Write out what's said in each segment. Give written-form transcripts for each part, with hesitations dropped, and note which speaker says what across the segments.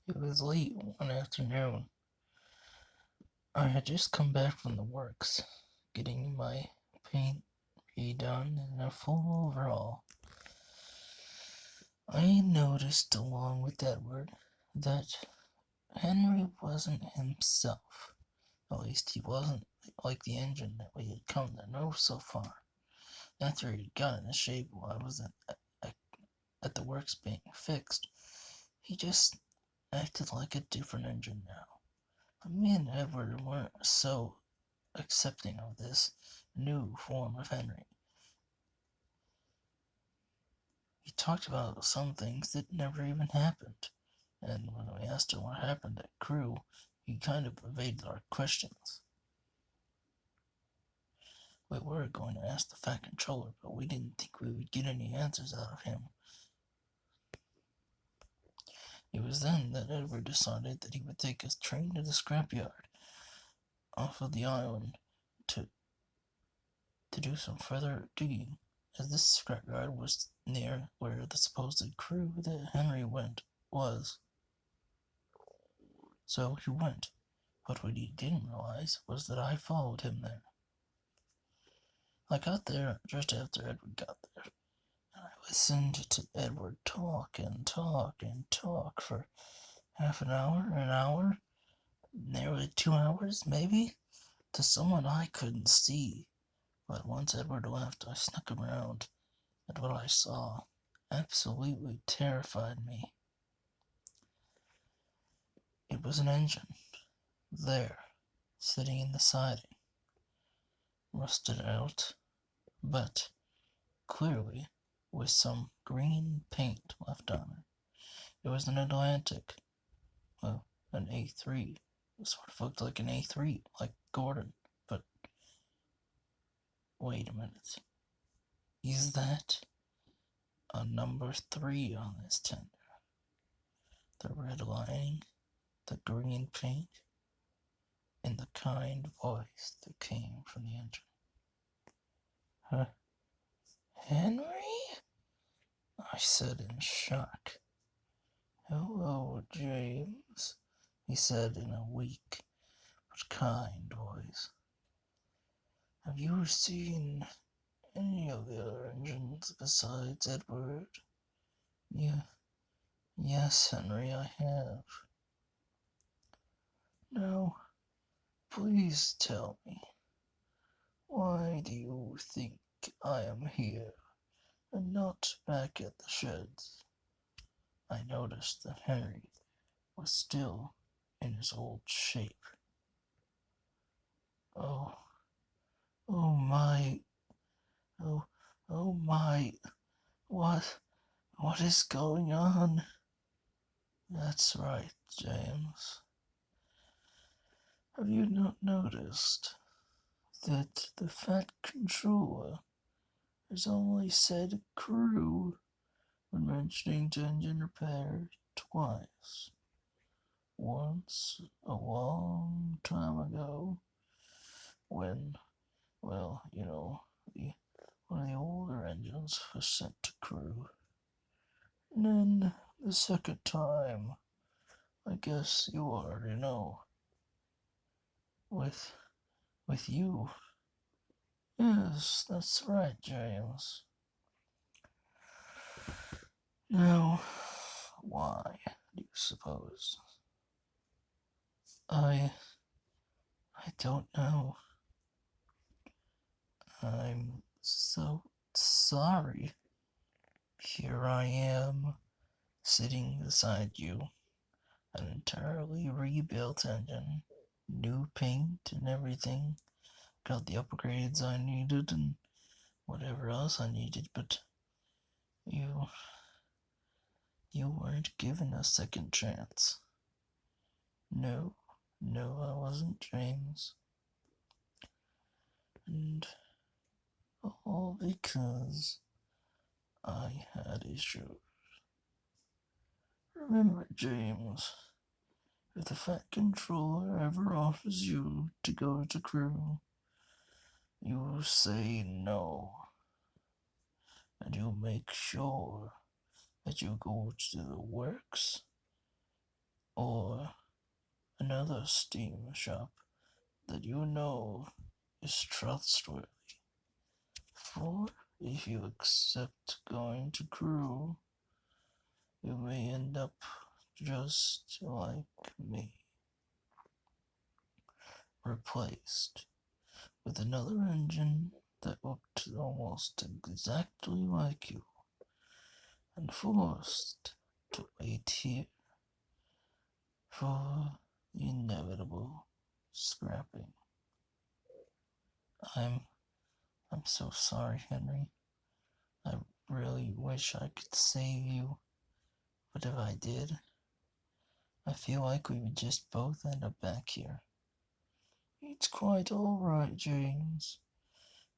Speaker 1: It was late one afternoon. I had just come back from the works, getting my paint redone and a full overhaul. I noticed, along with Edward, that Henry wasn't himself. At least he wasn't like the engine that we had come to know so far. After he got into shape while I was at the works being fixed, he just acted like a different engine now. Me and Edward weren't so accepting of this new form of Henry. He talked about some things that never even happened, and when we asked him what happened at Crew, he kind of evaded our questions. We were going to ask the Fat Controller, but we didn't think we would get any answers out of him. It was then that Edward decided that he would take his train to the scrapyard off of the island to do some further digging, as this scrapyard was near where the supposed Crew that Henry went was. So he went, but what he didn't realize was that I followed him there. I got there just after Edward got there, and I listened to Edward talk and talk and talk for half an hour, nearly 2 hours maybe, to someone I couldn't see. But once Edward left, I snuck around, and what I saw absolutely terrified me. It was an engine, there, sitting in the siding, rusted out, but clearly with some green paint left on it. It was an Atlantic, well, an A3. It sort of looked like an A3, like Gordon, but wait a minute. Is that a number 3 on this tender? The red lining, the green paint, and the kind voice that came from the engine. Huh? Henry? I said in shock. Hello, James, he said in a weak but kind voice. Have you seen any of the other engines besides Edward? Yes, Henry, I have. Now, please tell me, why do you think I am here and not back at the sheds? I noticed that Henry was still in his old shape. Oh, oh my, oh, oh my, what is going on? That's right, James. Have you not noticed that the Fat Controller has only said Crew when mentioning engine repair twice? Once, a long time ago, when, well, one of the older engines was sent to Crew. And then the second time, I guess you already know, with you. Yes, that's right, James. Now, why do you suppose? I don't know. I'm so sorry. Here I am, sitting beside you, an entirely rebuilt engine, new paint and everything. Got the upgrades I needed and whatever else I needed, but you weren't given a second chance. No, I wasn't, James. And all because I had issues. Remember, James, if the Fat Controller ever offers you to go to Crew, you say no. And you make sure that you go to the works or another steam shop that you know is trustworthy. For if you accept going to Crew, you may end up just like me, replaced with another engine that looked almost exactly like you, and forced to wait here for the inevitable scrapping. I'm so sorry, Henry. I really wish I could save you, but if I did, I feel like we would just both end up back here. It's quite alright, James.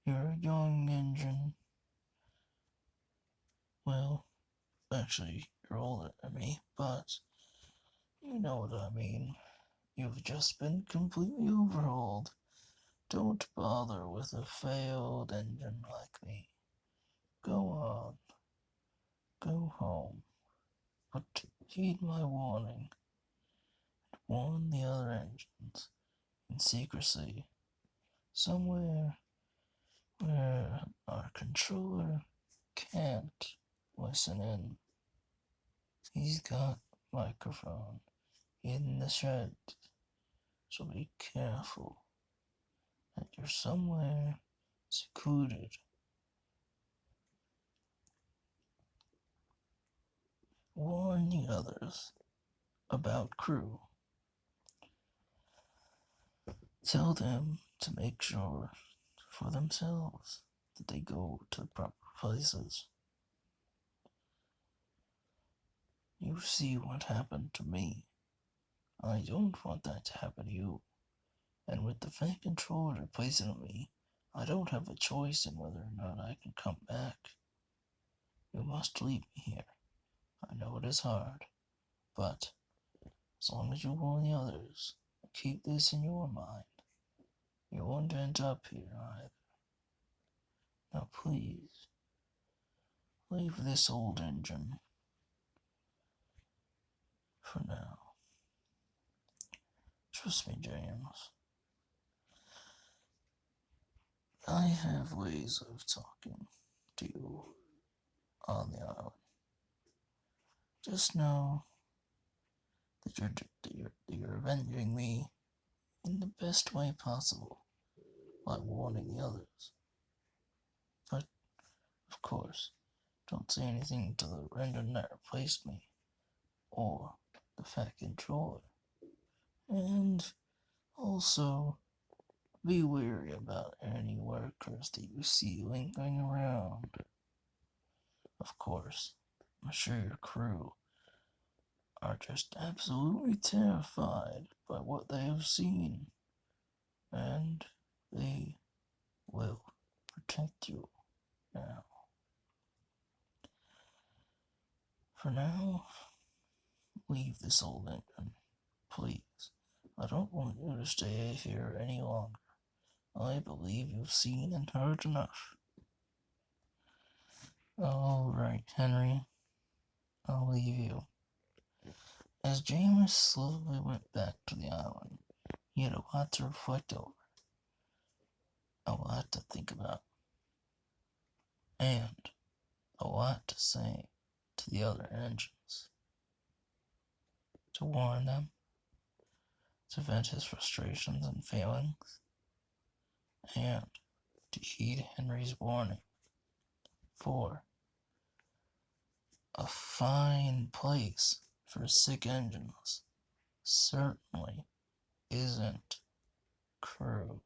Speaker 1: You're a young engine. Well, actually, you're older than me, but you know what I mean. You've just been completely overhauled. Don't bother with a failed engine like me. Go on. Go home. But heed my warning. Warn the other engines in secrecy. Somewhere where our controller can't listen in. He's got a microphone in the shed, so be careful that you're somewhere secluded. Warn the others about Crew. Tell them to make sure for themselves that they go to the proper places. You see what happened to me. I don't want that to happen to you. And with the fake controller placed on me, I don't have a choice in whether or not I can come back. You must leave me here. I know it is hard, but as long as you warn the others, keep this in your mind. You won't end up here either. Now please, leave this old engine for now. Trust me, James. I have ways of talking to you on the island. Just know that you're avenging me in the best way possible by warning the others. But, of course, don't say anything to the engine that replaced me, or the fat controller. And also, be wary about any workers that you see lingering around. Of course, I'm sure your crew are just absolutely terrified by what they have seen, and they will protect you now. For now, leave this old engine, please. I don't want you to stay here any longer. I believe you've seen and heard enough. All right, Henry, I'll leave you. As James slowly went back to the island, he had a lot to reflect over, a lot to think about, and a lot to say to the other engines. To warn them, to vent his frustrations and failings, and to heed Henry's warning. For a fine place for sick engines certainly isn't Crew.